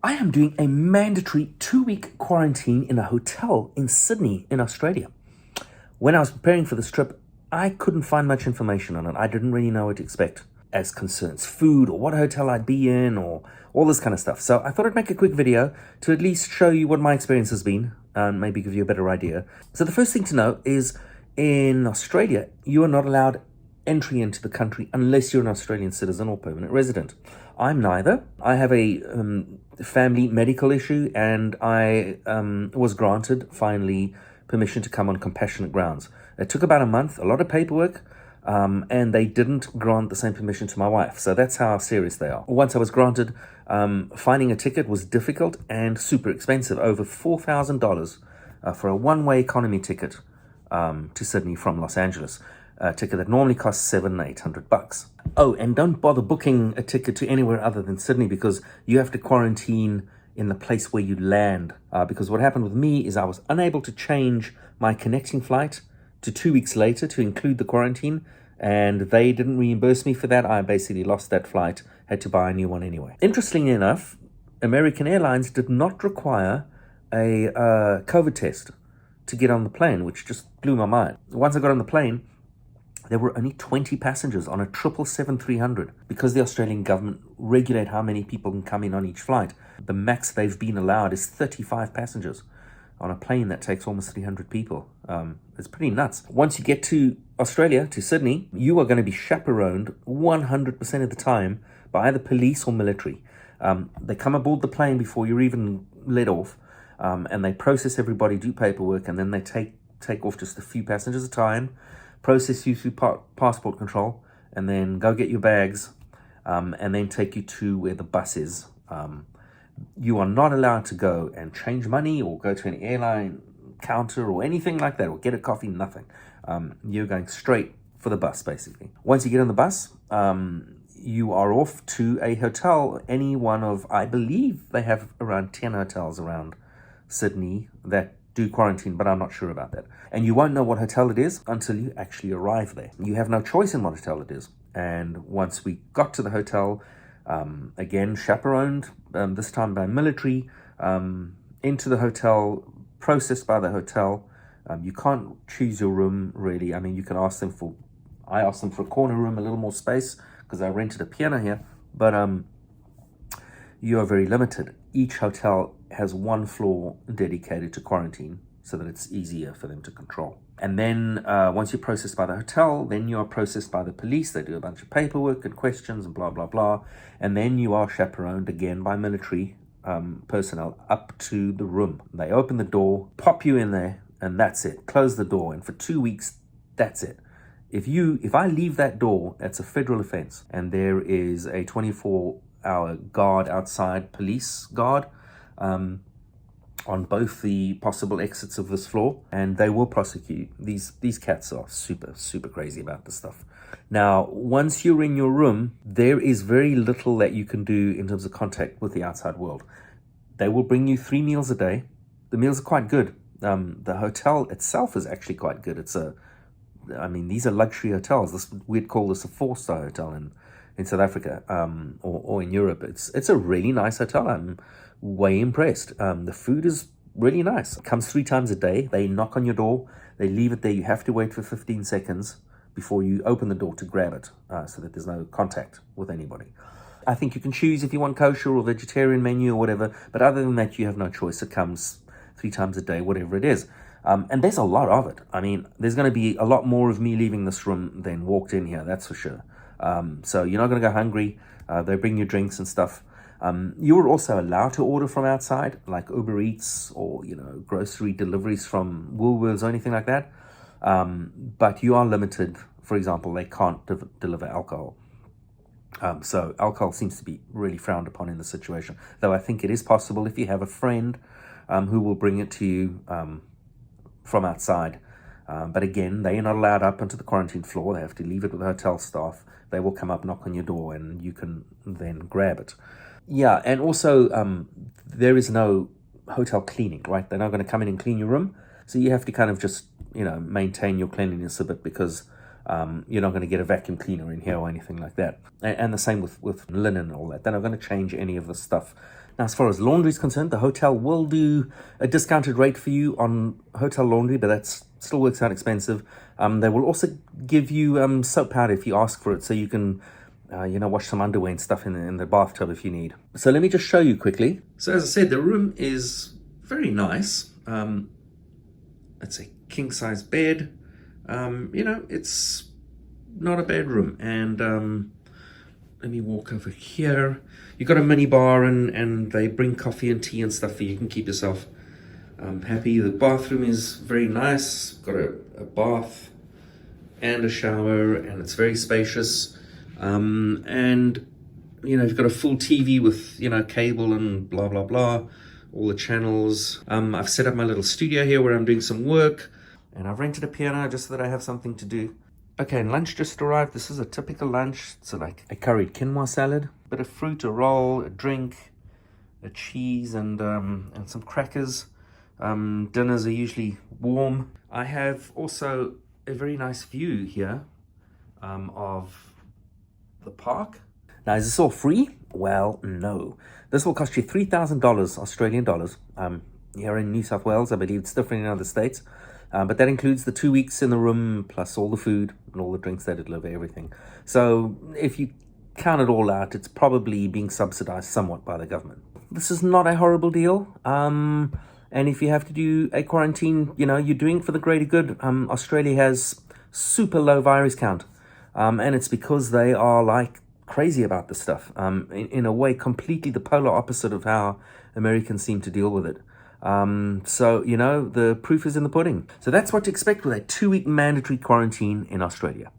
I am doing a mandatory 2-week quarantine in a hotel in Sydney, in Australia. When I was preparing for this trip, I couldn't find much information on it. I didn't really know what to expect as concerns food or what hotel I'd be in or all this kind of stuff. So I thought I'd make a quick video to at least show you what my experience has been and maybe give you a better idea. So the first thing to know is in Australia, you are not allowed entry into the country unless you're an Australian citizen or permanent resident. I'm neither. I have a family medical issue, and I was granted finally permission to come on compassionate grounds. It took about a month, a lot of paperwork, and they didn't grant the same permission to my wife. So that's how serious they are. Once I was granted, finding a ticket was difficult and super expensive, over $4,000 for a one-way economy ticket to Sydney from Los Angeles. A ticket that normally costs $700-800. Oh, and don't bother booking a ticket to anywhere other than Sydney, because you have to quarantine in the place where you land. Because what happened with me is I was unable to change my connecting flight to 2 weeks later to include the quarantine, and they didn't reimburse me for that. I basically lost that flight, had to buy a new one anyway. Interestingly enough, American Airlines did not require a COVID test to get on the plane, which just blew my mind. Once I got on the plane, there were only 20 passengers on a 777-300 because the Australian government regulate how many people can come in on each flight. The max they've been allowed is 35 passengers on a plane that takes almost 300 people. It's pretty nuts. Once you get to Australia, to Sydney, you are going to be chaperoned 100% of the time by either police or military. They come aboard the plane before you're even let off, and they process everybody, do paperwork, and then they take off just a few passengers at a time, process you through passport control, and then go get your bags, and then take you to where the bus is. You are not allowed to go and change money or go to an airline counter or anything like that, or get a coffee, nothing. You're going straight for the bus, basically. Once you get on the bus, you are off to a hotel, any one of, I believe they have around 10 hotels around Sydney that do quarantine, but I'm not sure about that. And you won't know what hotel it is until you actually arrive there. You have no choice in what hotel it is. And once we got to the hotel, again, chaperoned, this time by military, into the hotel, processed by the hotel. You can't choose your room, really. I mean, you can ask them for, I asked them for a corner room, a little more space, because I rented a piano here, but you are very limited. Each hotel has one floor dedicated to quarantine so that it's easier for them to control. And then once you're processed by the hotel, then you are processed by the police. They do a bunch of paperwork and questions and blah, blah, blah. And then you are chaperoned again by military personnel up to the room. They open the door, pop you in there, and that's it. Close the door. And for 2 weeks, that's it. If I leave that door, that's a federal offense. And there is a 24-hour guard outside, police guard, on both the possible exits of this floor, and they will prosecute. These cats are super crazy about this stuff. Now, once you're in your room, there is very little that you can do in terms of contact with the outside world. They will bring you 3 meals a day. The meals are quite good. The hotel itself is actually quite good. These are luxury hotels. We'd call this a 4-star hotel in South Africa, or in Europe. It's a really nice hotel. I'm way impressed. The food is really nice. It comes 3 times a day. They knock on your door. They leave it there. You have to wait for 15 seconds before you open the door to grab it, so that there's no contact with anybody. I think you can choose if you want kosher or vegetarian menu or whatever, but other than that, you have no choice. It comes 3 times a day, whatever it is. And there's a lot of it. I mean, there's going to be a lot more of me leaving this room than walked in here, that's for sure. So you're not going to go hungry. They bring you drinks and stuff. You are also allowed to order from outside, like Uber Eats or, grocery deliveries from Woolworths or anything like that. But you are limited. For example, they can't deliver alcohol. So alcohol seems to be really frowned upon in the situation. Though I think it is possible if you have a friend who will bring it to you from outside. But again, they are not allowed up onto the quarantine floor. They have to leave it with the hotel staff. They will come up, knock on your door, and you can then grab it. Yeah, and also there is no hotel cleaning, right? They're not going to come in and clean your room. So you have to kind of just, maintain your cleanliness a bit, because you're not going to get a vacuum cleaner in here or anything like that. And the same with linen and all that. They're not going to change any of the stuff. Now, as far as laundry is concerned, the hotel will do a discounted rate for you on hotel laundry, but that still works out expensive. They will also give you soap powder if you ask for it, so you can, wash some underwear and stuff in the bathtub if you need. So let me just show you quickly. So as I said, the room is very nice. It's a king-size bed. It's not a bad room. And let me walk over here. You've got a mini bar and they bring coffee and tea and stuff for you. You can keep yourself happy. The bathroom is very nice. Got a bath and a shower, and it's very spacious. And you've got a full TV with cable and blah blah blah, all the channels. I've set up my little studio here where I'm doing some work, and I've rented a piano just so that I have something to do. Okay, and lunch just arrived. This is a typical lunch. It's like a curried quinoa salad, a bit of fruit, a roll, a drink, a cheese, and some crackers. Dinners are usually warm. I have also a very nice view here of the park. Now, is this all free? Well, no. This will cost you $3,000 Australian dollars. Here in New South Wales, I believe it's different in other states. But that includes the 2 weeks in the room, plus all the food and all the drinks they deliver, everything. So if you count it all out, it's probably being subsidized somewhat by the government. This is not a horrible deal. And if you have to do a quarantine, you're doing it for the greater good. Australia has super low virus count. And it's because they are like crazy about this stuff. In a way, completely the polar opposite of how Americans seem to deal with it. So the proof is in the pudding. So that's what to expect with a 2-week mandatory quarantine in Australia.